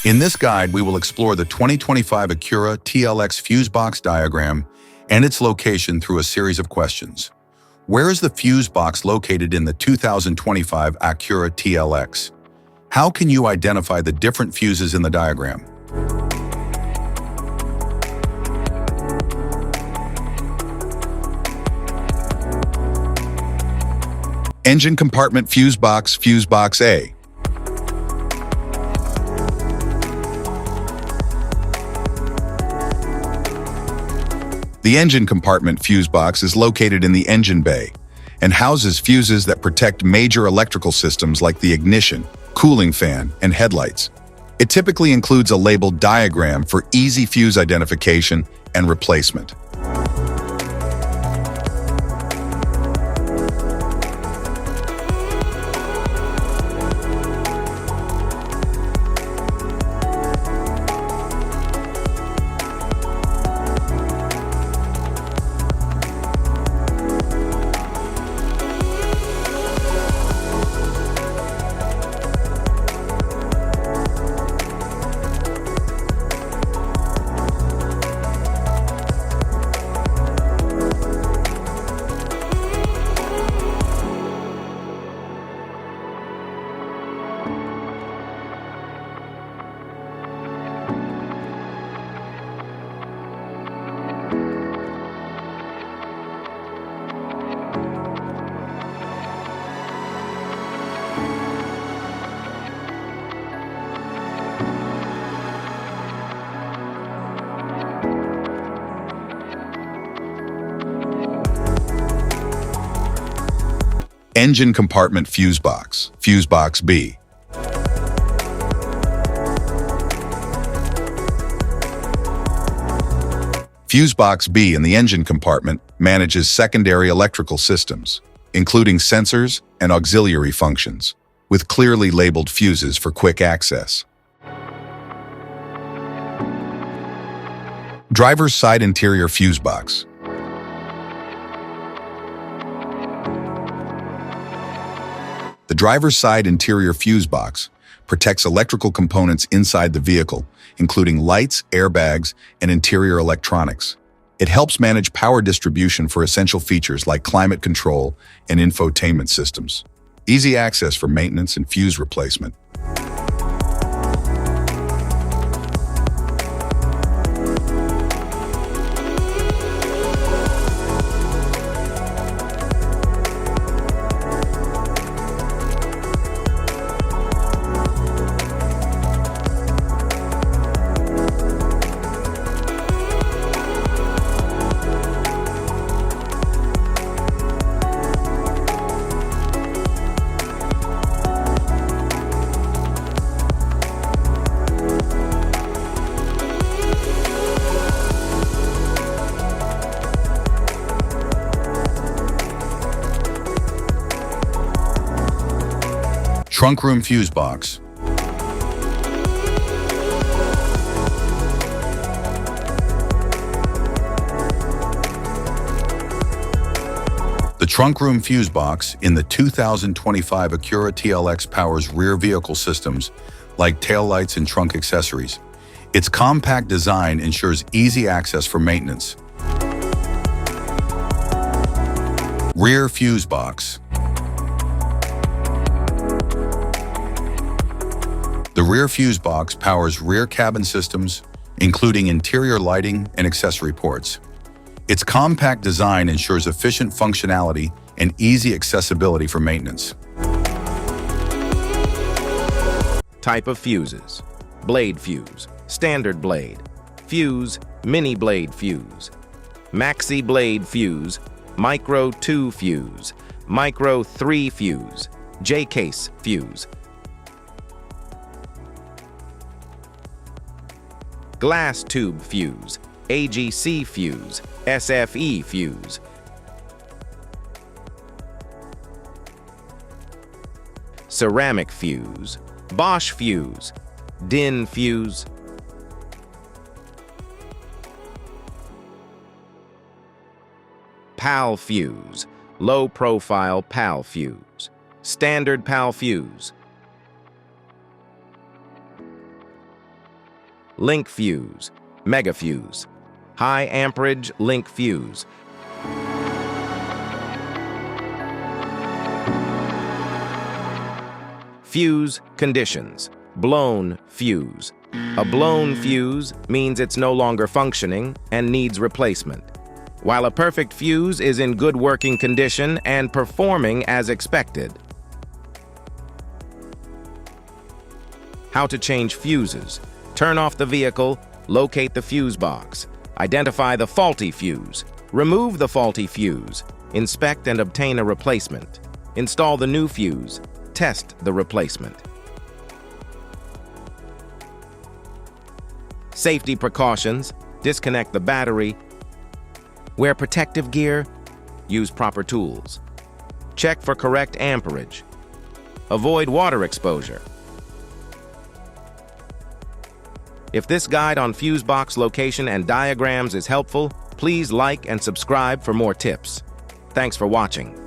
In this guide, we will explore the 2025 ACURA TLX Fuse Box diagram and its location through a series of questions. Where is the fuse box located in the 2025 ACURA TLX? How can you identify the different fuses in the diagram? Engine compartment fuse box A. The engine compartment fuse box is located in the engine bay and houses fuses that protect major electrical systems like the ignition, cooling fan, and headlights. It typically includes a labeled diagram for easy fuse identification and replacement. Engine compartment fuse box B. Fuse box B in the engine compartment manages secondary electrical systems, including sensors and auxiliary functions, with clearly labeled fuses for quick access. Driver's side interior fuse box. The driver's side interior fuse box protects electrical components inside the vehicle, including lights, airbags, and interior electronics. It helps manage power distribution for essential features like climate control and infotainment systems. Easy access for maintenance and fuse replacement. Trunk room fuse box. The trunk room fuse box in the 2025 ACURA TLX powers rear vehicle systems like taillights and trunk accessories. Its compact design ensures easy access for maintenance. Rear fuse box. The rear fuse box powers rear cabin systems, including interior lighting and accessory ports. Its compact design ensures efficient functionality and easy accessibility for maintenance. Type of fuses: blade fuse, standard blade, fuse, mini blade fuse, maxi blade fuse, micro 2 fuse, micro 3 fuse, J-case fuse. Glass tube fuse, AGC fuse, SFE fuse. Ceramic fuse, Bosch fuse, DIN fuse. PAL fuse, low profile PAL fuse, standard PAL fuse. link fuse, mega fuse, high amperage link fuse. Fuse conditions. Blown fuse. A blown fuse means it's no longer functioning and needs replacement, while a perfect fuse is in good working condition and performing as expected. How to change fuses. Turn off the vehicle, locate the fuse box, identify the faulty fuse, remove the faulty fuse, inspect and obtain a replacement, install the new fuse, test the replacement. Safety precautions. Disconnect the battery. Wear protective gear. Use proper tools. Check for correct amperage. Avoid water exposure. If this guide on fuse box location and diagrams is helpful, please like and subscribe for more tips. Thanks for watching.